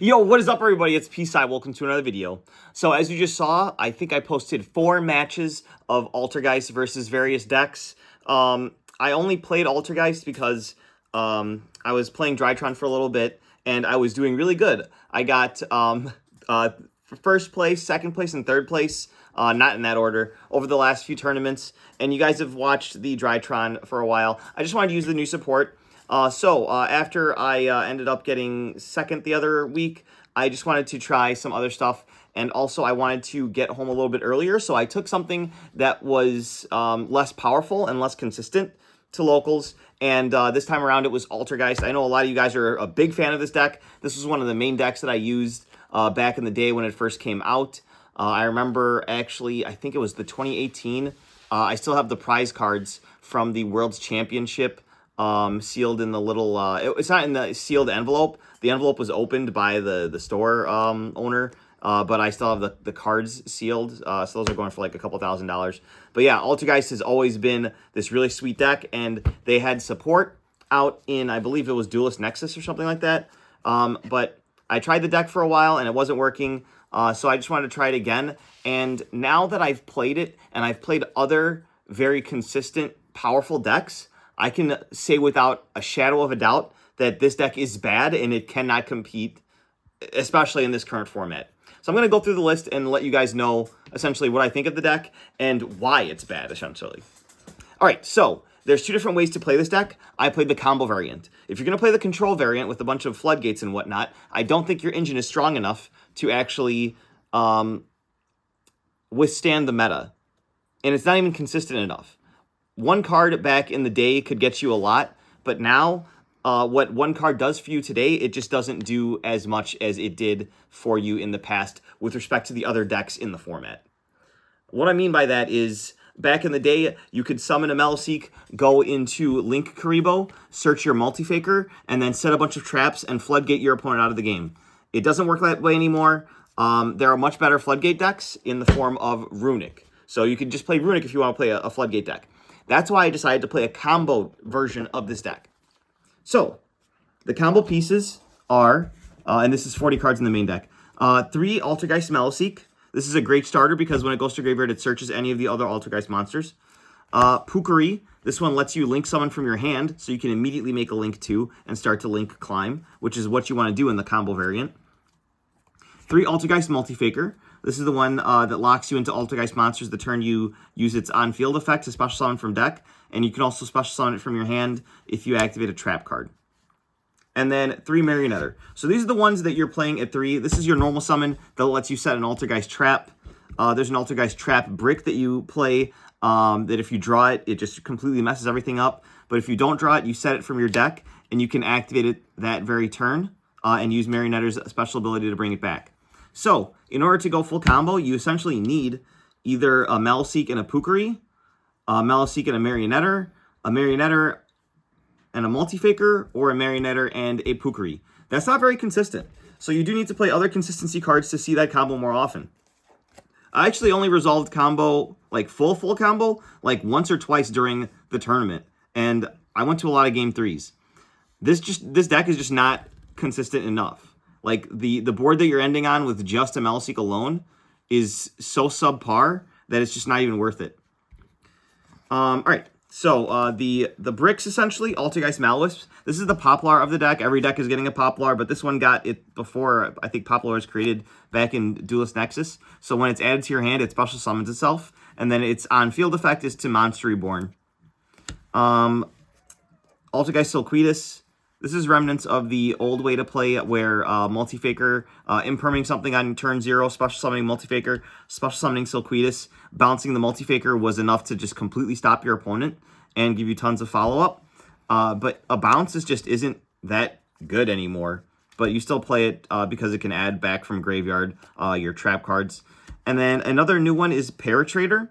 Yo, what is up, everybody? It's Peace-Eye. Welcome to another video. So, as you just saw, I think I posted 4 matches of Altergeist versus various decks. I only played Altergeist because I was playing Drytron for a little bit, and I was doing really good. I got first place, second place, and third place, not in that order, over the last few tournaments. And you guys have watched the Drytron for a while. I just wanted to use the new support. After I ended up getting second the other week, I just wanted to try some other stuff, and also I wanted to get home a little bit earlier, so I took something that was less powerful and less consistent to locals, and this time around it was Altergeist. I know a lot of you guys are a big fan of this deck. This was one of the main decks that I used back in the day when it first came out. I remember, actually, I think it was the 2018. I still have the prize cards from the World's Championship sealed in the little, it's not in the sealed envelope. The envelope was opened by the store owner, but I still have the cards sealed, so those are going for like a couple $1,000s. But yeah, Altergeist has always been this really sweet deck, and they had support out in, I believe it was Duelist Nexus or something like that. But I tried the deck for a while, and it wasn't working, so I just wanted to try it again. And now that I've played it, and I've played other very consistent, powerful decks, I can say without a shadow of a doubt that this deck is bad and it cannot compete, especially in this current format. So I'm going to go through the list and let you guys know essentially what I think of the deck and why it's bad, essentially. All right, so there's 2 different ways to play this deck. I played the combo variant. If you're going to play the control variant with a bunch of floodgates and whatnot, I don't think your engine is strong enough to actually withstand the meta. And it's not even consistent enough. 1 card back in the day could get you a lot, but now what 1 card does for you today, it just doesn't do as much as it did for you in the past with respect to the other decks in the format. What I mean by that is, back in the day, you could summon a Meliseek, go into Link Karibo, search your Multifaker, and then set a bunch of traps and floodgate your opponent out of the game. It doesn't work that way anymore. There are much better floodgate decks in the form of Runic. So you can just play Runic if you want to play a floodgate deck. That's why I decided to play a combo version of this deck. So, the combo pieces are, and this is 40 cards in the main deck, 3 Altergeist Meliseek. This is a great starter because when it goes to graveyard, it searches any of the other Altergeist monsters. Pukari, this one lets you link summon from your hand, so you can immediately make a link 2 and start to link climb, which is what you want to do in the combo variant. 3 Altergeist Multifaker. This is the one that locks you into Altergeist monsters the turn you use its on-field effect to special summon from deck, and you can also special summon it from your hand if you activate a trap card. And then 3 Marionetter. So these are the ones that you're playing at 3. This is your normal summon that lets you set an Altergeist trap. There's an Altergeist trap brick that you play that if you draw it, it just completely messes everything up. But if you don't draw it, you set it from your deck, and you can activate it that very turn and use Marionetter's special ability to bring it back. So, in order to go full combo, you essentially need either a Meliseek and a Pukari, a Meliseek and a Marionetter and a Multifaker, or a Marionetter and a Pukari. That's not very consistent. So you do need to play other consistency cards to see that combo more often. I actually only resolved combo, like full combo, like once or twice during the tournament. And I went to a lot of game 3s. This deck is just not consistent enough. Like, the board that you're ending on with just a Meliseek alone is so subpar that it's just not even worth it. All right, so the bricks, essentially, Altergeist Malwisp. This is the Poplar of the deck. Every deck is getting a Poplar, but this one got it before, I think Poplar was created back in Duelist Nexus. So when it's added to your hand, it special summons itself, and then its on-field effect is to Monster Reborn. Altergeist Silquidus. This is remnants of the old way to play where Multifaker, imperming something on turn 0, special summoning Multifaker, special summoning Silquidus, bouncing the Multifaker was enough to just completely stop your opponent and give you tons of follow-up. But a bounce just isn't that good anymore. But you still play it because it can add back from graveyard your trap cards. And then another new one is Paratrader.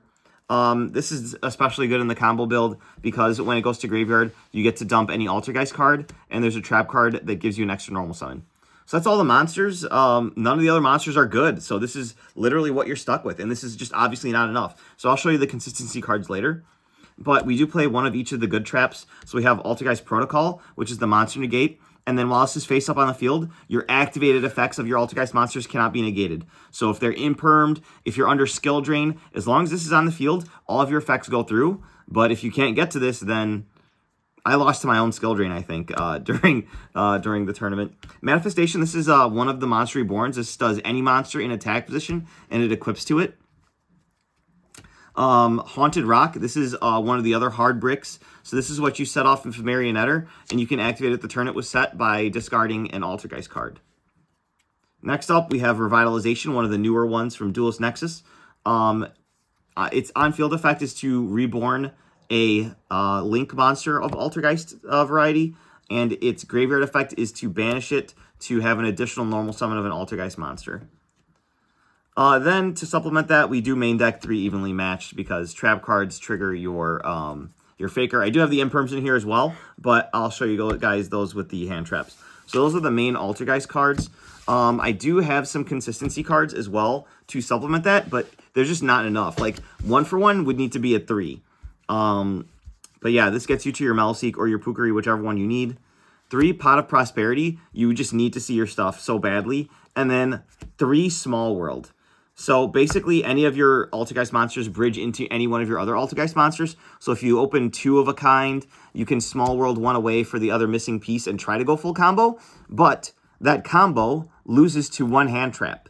This is especially good in the combo build because when it goes to graveyard, you get to dump any Altergeist card, and there's a trap card that gives you an extra normal summon. So that's all the monsters. None of the other monsters are good, so this is literally what you're stuck with, and this is just obviously not enough. So I'll show you the consistency cards later. But we do play one of each of the good traps. So we have Altergeist Protocol, which is the monster negate. and then while this is face up on the field, your activated effects of your Altergeist monsters cannot be negated. So if they're impermed, if you're under skill drain, as long as this is on the field, all of your effects go through. But if you can't get to this, then I lost to my own skill drain, I think, during the tournament. Manifestation, this is one of the Monster Reborns. This does any monster in attack position, and it equips to it. Haunted Rock, this is one of the other hard bricks. So this is what you set off with Marionetter, and you can activate it the turn it was set by discarding an Altergeist card. Next up, we have Revitalization, one of the newer ones from Duelist Nexus. Its on-field effect is to reborn a Link monster of Altergeist variety, and its graveyard effect is to banish it to have an additional normal summon of an Altergeist monster. Then, to supplement that, we do main deck 3 evenly matched because trap cards trigger your Faker. I do have the imperms in here as well, but I'll show you guys those with the hand traps. So those are the main Altergeist cards. I do have some consistency cards as well to supplement that, but there's just not enough. Like, 1-for-1 would need to be a 3. But yeah, this gets you to your Malseek or your Pukari, whichever one you need. 3, Pot of Prosperity. You just need to see your stuff so badly. And then 3, Small World. So basically, any of your Altergeist monsters bridge into any one of your other Altergeist monsters. So if you open 2 of a kind, you can Small World 1 away for the other missing piece and try to go full combo. But that combo loses to 1 hand trap.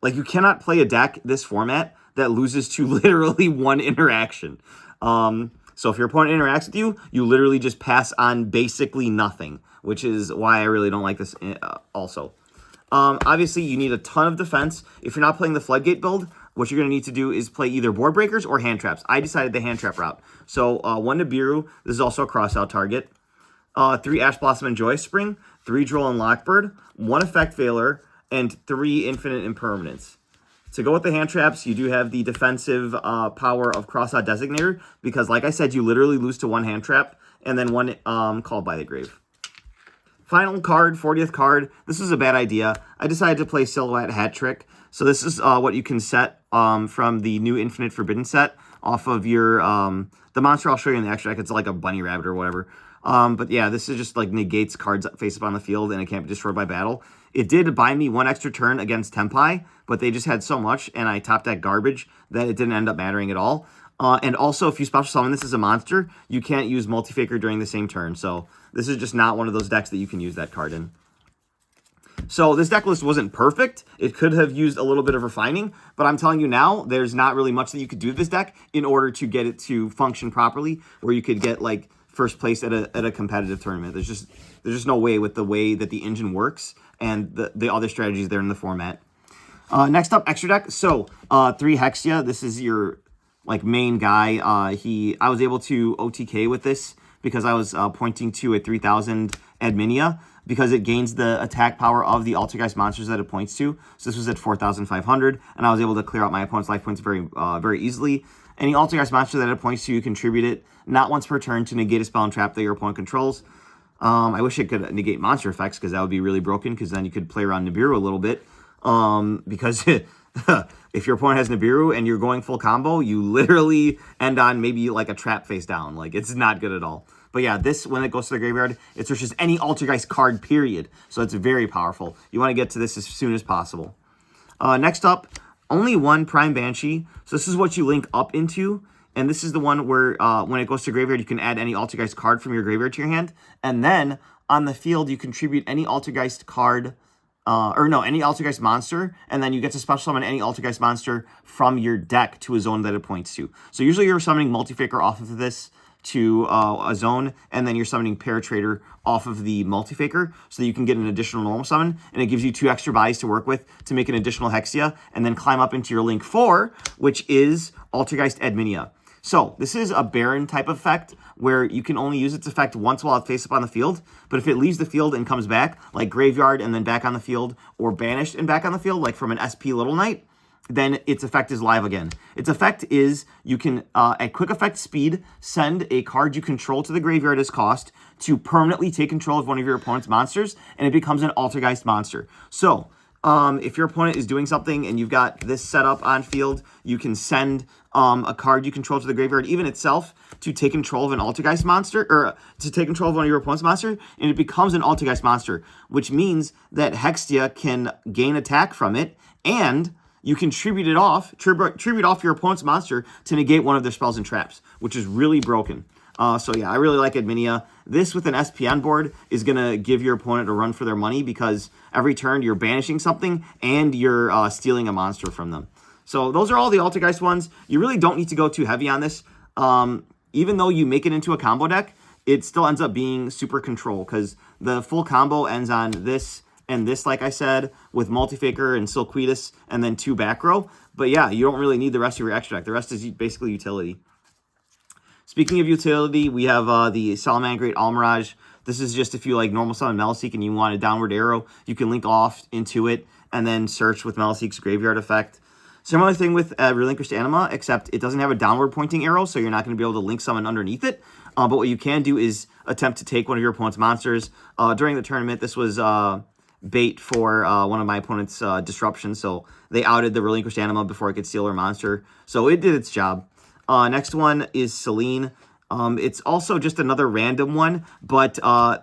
Like, you cannot play a deck this format that loses to literally 1 interaction. So if your opponent interacts with you, you literally just pass on basically nothing, which is why I really don't like this also. Obviously, you need a ton of defense. If you're not playing the Floodgate build, what you're going to need to do is play either board breakers or hand traps. I decided the hand trap route. So 1 Nibiru, this is also a cross-out target. 3 Ash Blossom and Joy Spring, 3 Droll and Lockbird, 1 Effect Failure, and 3 Infinite Impermanence. To go with the hand traps, you do have the defensive power of Cross-out Designator, because like I said, you literally lose to 1 hand trap, and then 1 Called by the Grave. Final card, 40th card. This is a bad idea. I decided to play Silhouette Hat Trick. So this is what you can set from the new Infinite Forbidden set off of your, the monster I'll show you in the extra deck. It's like a bunny rabbit or whatever. But yeah, this is just like negates cards face up on the field and it can't be destroyed by battle. It did buy me 1 extra turn against Tempai, but they just had so much and I topped that garbage that it didn't end up mattering at all. And also, if you special summon this as a monster, you can't use Multi-Faker during the same turn. So this is just not one of those decks that you can use that card in. So this deck list wasn't perfect. It could have used a little bit of refining, but I'm telling you now, there's not really much that you could do with this deck in order to get it to function properly, where you could get like first place at a competitive tournament. There's just no way with the way that the engine works and the other strategies there in the format. Next up, extra deck. So 3 Hexia. This is your like main guy. I was able to OTK with this because I was pointing to a 3000 Adminia because it gains the attack power of the Altergeist monsters that it points to. So this was at 4,500, and I was able to clear out my opponent's life points very easily. Any Altergeist monster that it points to, you contribute it not once per turn to negate a spell and trap that your opponent controls. I wish it could negate monster effects because that would be really broken, because then you could play around Nibiru a little bit. Because if your opponent has Nibiru and you're going full combo, you literally end on maybe like a trap face down. Like, it's not good at all. But yeah, this, when it goes to the graveyard, it searches any Altergeist card, period. So it's very powerful. You want to get to this as soon as possible. Next up, only 1 Prime Banshee. So this is what you link up into. And this is the one where when it goes to graveyard, you can add any Altergeist card from your graveyard to your hand. And then on the field, you contribute any Altergeist card, any Altergeist monster, and then you get to special summon any Altergeist monster from your deck to a zone that it points to. So usually you're summoning Multi-Faker off of this to a zone, and then you're summoning Paratrader off of the Multi-Faker so that you can get an additional normal summon, and it gives you 2 extra buys to work with to make an additional Hexia, and then climb up into your Link 4, which is Altergeist Adminia. So this is a Baron type of effect where you can only use its effect once while it face up on the field, but if it leaves the field and comes back, like Graveyard and then back on the field, or Banished and back on the field, like from an SP Little Knight, then its effect is live again. Its effect is you can, at quick effect speed, send a card you control to the graveyard as cost to permanently take control of one of your opponent's monsters, and it becomes an Altergeist monster. So, if your opponent is doing something and you've got this set up on field, you can send a card you control to the graveyard, even itself, to take control of an Altergeist monster, or to take control of one of your opponent's monster, and it becomes an Altergeist monster, which means that Hextia can gain attack from it, and you can tribute off your opponent's monster to negate one of their spells and traps, which is really broken. So yeah, I really like Adminia. This with an SPN board is going to give your opponent a run for their money because every turn you're banishing something and you're stealing a monster from them. So those are all the Altergeist ones. You really don't need to go too heavy on this. Even though you make it into a combo deck, it still ends up being super control because the full combo ends on this and this, like I said, with Multifaker and Silquidus and then 2 back row. But yeah, you don't really need the rest of your extra deck. The rest is basically utility. Speaking of utility, we have the Salamangreat Almirage. This is just if you like normal summon Meliseek and you want a downward arrow, you can link off into it and then search with Meliseek's graveyard effect. Similar thing with Relinquished Anima, except it doesn't have a downward pointing arrow, so you're not going to be able to link summon underneath it. But what you can do is attempt to take one of your opponent's monsters. During the tournament, this was bait for one of my opponent's disruptions, so they outed the Relinquished Anima before it could steal her monster. So it did its job. Next one is Selene. It's also just another random one, but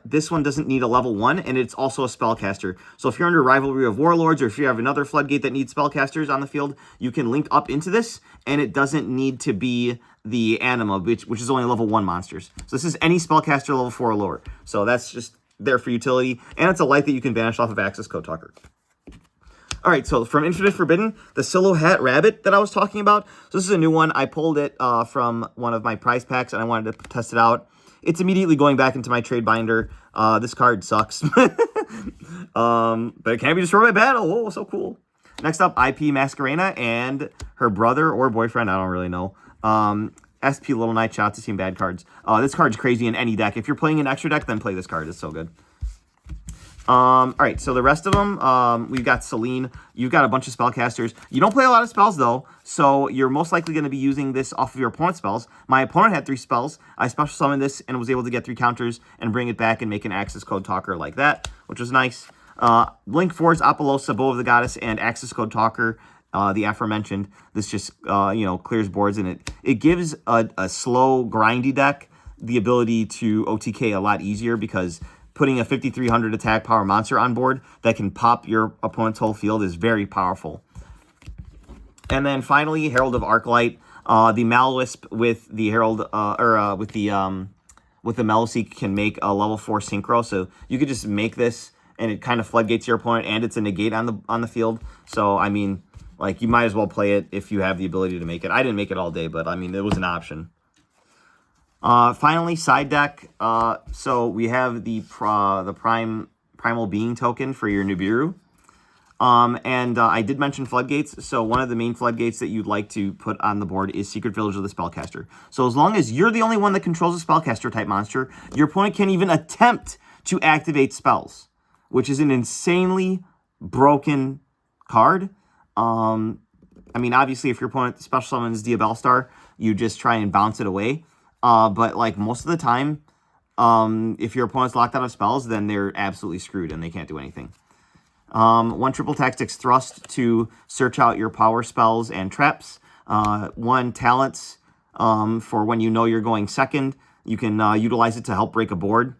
this one doesn't need a level 1, and it's also a spellcaster. So if you're under Rivalry of Warlords, or if you have another Floodgate that needs spellcasters on the field, you can link up into this, and it doesn't need to be the Anima, which is only level 1 monsters. So this is any spellcaster level 4 or lower. So that's just there for utility, and it's a light that you can banish off of Access Code Talker. All right, so from Infinite Forbidden, the Silhouette Rabbit that I was talking about. So this is a new one. I pulled it from one of my prize packs, and I wanted to test it out. It's immediately going back into my trade binder. This card sucks. but it can't be destroyed by battle. Oh, so cool. Next up, IP Masquerena and her brother or boyfriend, I don't really know. SP Little Knight, shout out to Team Bad Cards. This card's crazy in any deck. If you're playing an extra deck, then play this card. It's so good. All right, so the rest of them, we've got Selene. You've got a bunch of spellcasters. You don't play a lot of spells, though, so you're most likely going to be using this off of your opponent's spells. My opponent had 3 spells. I special summoned this and was able to get 3 counters and bring it back and make an Access Code Talker like that, which was nice. Link 4's Apollosa, Bow of the Goddess, and Access Code Talker, the aforementioned. This just, clears boards, and it gives a slow, grindy deck the ability to OTK a lot easier because putting a 5,300 attack power monster on board that can pop your opponent's whole field is very powerful. And then finally, Herald of Arclight, the Malwisp with the Herald, with the Meliseek can make a level 4 synchro. So you could just make this, and it kind of floodgates your opponent, and it's a negate on the field. So I mean, like you might as well play it if you have the ability to make it. I didn't make it all day, but I mean it was an option. Finally, side deck. So we have the Primal Being token for your Nibiru. I did mention floodgates. So one of the main floodgates that you'd like to put on the board is Secret Village of the Spellcaster. So as long as you're the only one that controls a spellcaster type monster, your opponent can't even attempt to activate spells, which is an insanely broken card. I mean, obviously, if your opponent special summons Diabellstar, you just try and bounce it away. But like most of the time, if your opponent's locked out of spells, then they're absolutely screwed and they can't do anything. 1 Triple Tactics Thrust to search out your power spells and traps. 1 Talents for when you know you're going second. You can utilize it to help break a board.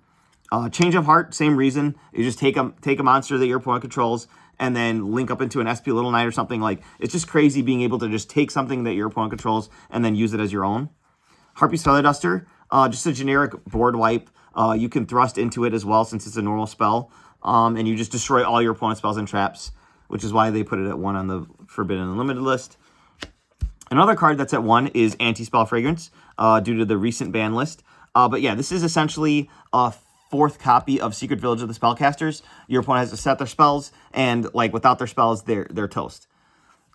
Change of Heart, same reason. You just take a monster that your opponent controls and then link up into an SP Little Knight or something. Like, it's just crazy being able to just take something that your opponent controls and then use it as your own. Harpy's Feather Duster, just a generic board wipe. You can thrust into it as well since it's a normal spell. And you just destroy all your opponent's spells and traps, which is why they put it at 1 on the Forbidden Unlimited list. Another card that's at 1 is Anti-Spell Fragrance, due to the recent ban list. But yeah, this is essentially a 4th copy of Secret Village of the Spellcasters. Your opponent has to set their spells, and like without their spells, they're toast.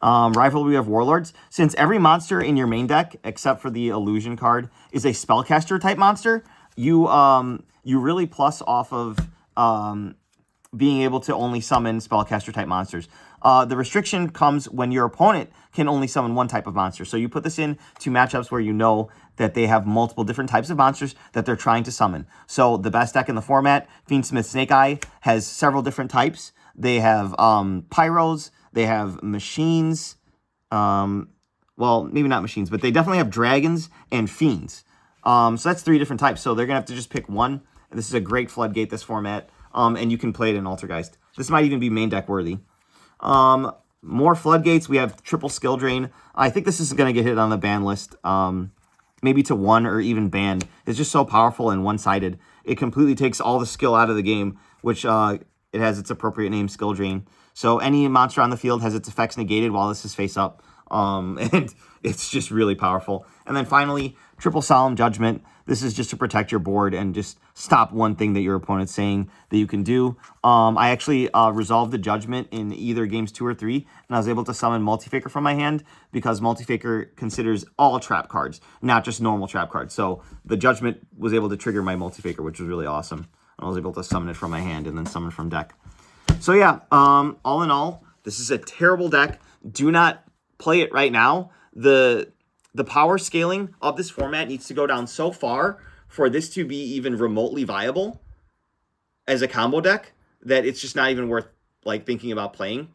Rivalry of Warlords. Since every monster in your main deck, except for the Illusion card, is a spellcaster type monster, you really plus off of being able to only summon spellcaster type monsters. The restriction comes when your opponent can only summon 1 type of monster. So you put this in to matchups where you know that they have multiple different types of monsters that they're trying to summon. So the best deck in the format, Fiendsmith Snake Eye, has several different types They have pyros. They have machines. Well, maybe not machines, but they definitely have dragons and fiends. So that's 3 different types. So they're going to have to just pick one. This is a great floodgate, this format. And you can play it in Altergeist. This might even be main deck worthy. More floodgates. We have triple skill drain. I think this is going to get hit on the ban list. Maybe to 1 or even banned. It's just so powerful and one-sided. It completely takes all the skill out of the game, which it has its appropriate name, skill drain. So any monster on the field has its effects negated while this is face up. And it's just really powerful. And then finally, triple solemn judgment. This is just to protect your board and just stop one thing that your opponent's saying that you can do. I actually resolved the judgment in either games 2 or 3, and I was able to summon Multifaker from my hand because Multifaker considers all trap cards, not just normal trap cards. So the judgment was able to trigger my Multifaker, which was really awesome. And I was able to summon it from my hand and then summon from deck. So yeah, all in all, this is a terrible deck. Do not play it right now. The power scaling of this format needs to go down so far for this to be even remotely viable as a combo deck that it's just not even worth like thinking about playing.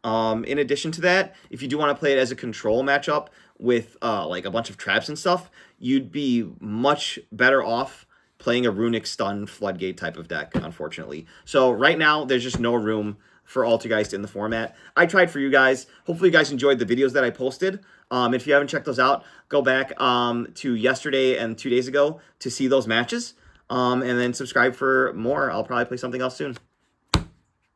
In addition to that, if you do want to play it as a control matchup with like a bunch of traps and stuff, you'd be much better off playing a runic stun floodgate type of deck, unfortunately. So right now, there's just no room for Altergeist in the format. I tried for you guys. Hopefully you guys enjoyed the videos that I posted. If you haven't checked those out, go back to yesterday and 2 days ago to see those matches. And then subscribe for more. I'll probably play something else soon.